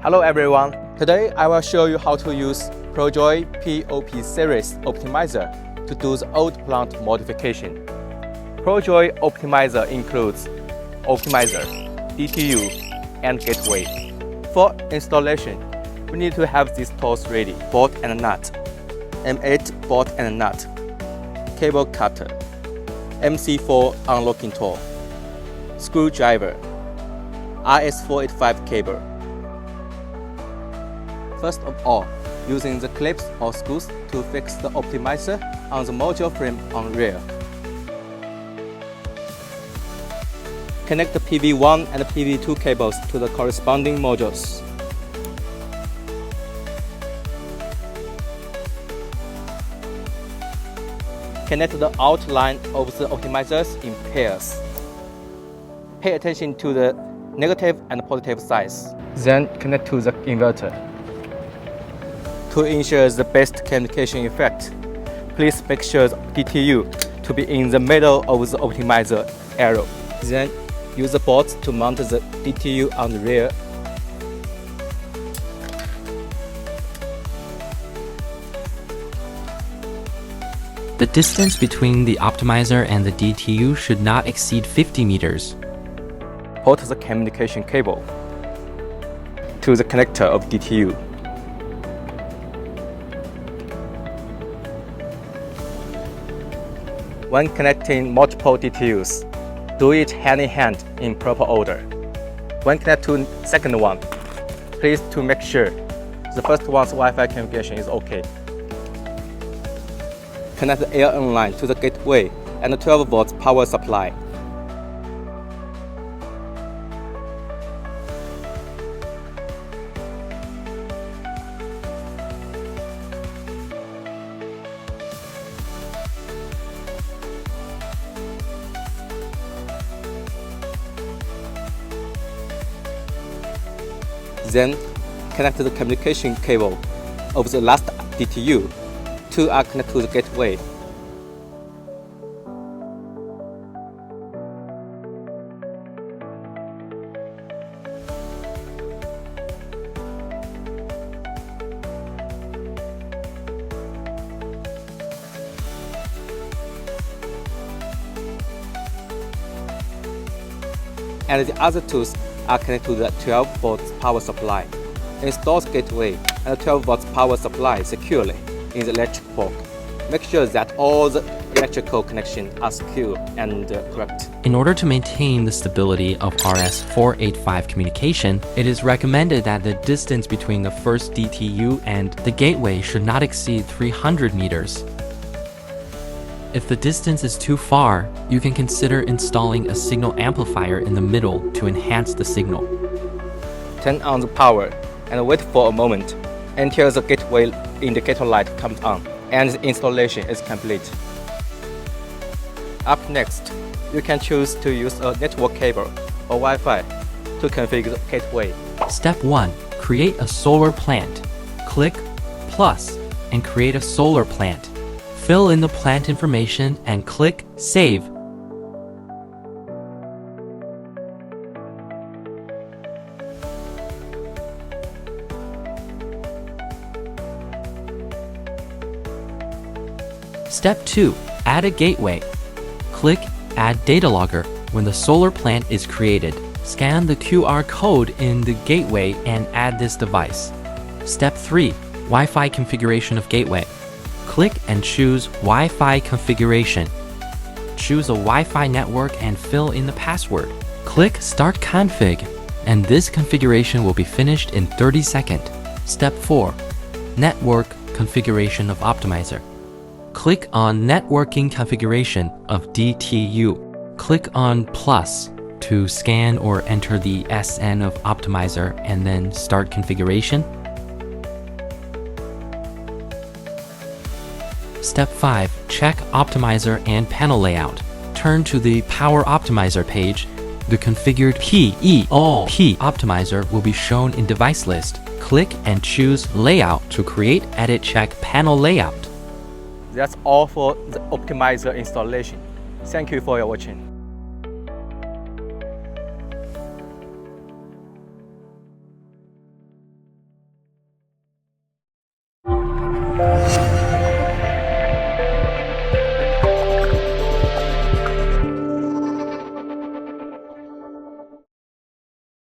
Hello everyone, today I will show you how to use Projoy POP series optimizer to do the old plant modification. Projoy optimizer includes optimizer, DTU, and gateway. For installation, we need to have these tools ready: bolt and nut, M8 bolt and nut, cable cutter, MC4 unlocking tool, screwdriver, RS485 cable. First of all, using the clips or screws to fix the optimizer on the module frame on rear. Connect the PV1 and PV2 cables to the corresponding modules. Connect the outline of the optimizers in pairs. Pay attention to the negative and positive sides. Then connect to the inverter. To ensure the best communication effect, please make sure the DTU to be in the middle of the optimizer arrow. Then use the bolts to mount the DTU on the rear. The distance between the optimizer and the DTU should not exceed 50 meters. Put the communication cable to the connector of DTU. When connecting multiple DTUs, do it hand in hand in proper order. When connect to second one, please to make sure the first one's Wi-Fi configuration is OK. Connect the ALN line to the gateway and 12 volts power supply. Then connect the communication cable of the last DTU. Two are connected to the gateway. And the other two are connected to the 12 volts power supply. Install the gateway and 12 volts power supply securely in the electric box. Make sure that all the electrical connections are secure and correct. In order to maintain the stability of RS485 communication, it is recommended that the distance between the first DTU and the gateway should not exceed 300 meters. If the distance is too far, you can consider installing a signal amplifier in the middle to enhance the signal. Turn on the power and wait for a moment until the gateway indicator light comes on and the installation is complete. Up next, you can choose to use a network cable or Wi-Fi to configure the gateway. Step 1. Create a solar plant. Click plus and create a solar plant. Fill in the plant information and click Save. Step 2. Add a gateway. Click Add Data Logger when the solar plant is created. Scan the QR code in the gateway and add this device. Step 3. Wi-Fi configuration of gateway. Click and choose Wi-Fi configuration. Choose a Wi-Fi network and fill in the password. Click Start Config, and this configuration will be finished in 30 seconds. Step 4. Network configuration of optimizer. Click on Networking configuration of DTU. Click on plus to scan or enter the SN of optimizer and then start configuration. Step 5. Check optimizer and panel layout. Turn to the Power Optimizer page. The configured PEOP optimizer will be shown in device list. Click and choose Layout to create Edit Check Panel Layout. That's all for the optimizer installation. Thank you for your watching.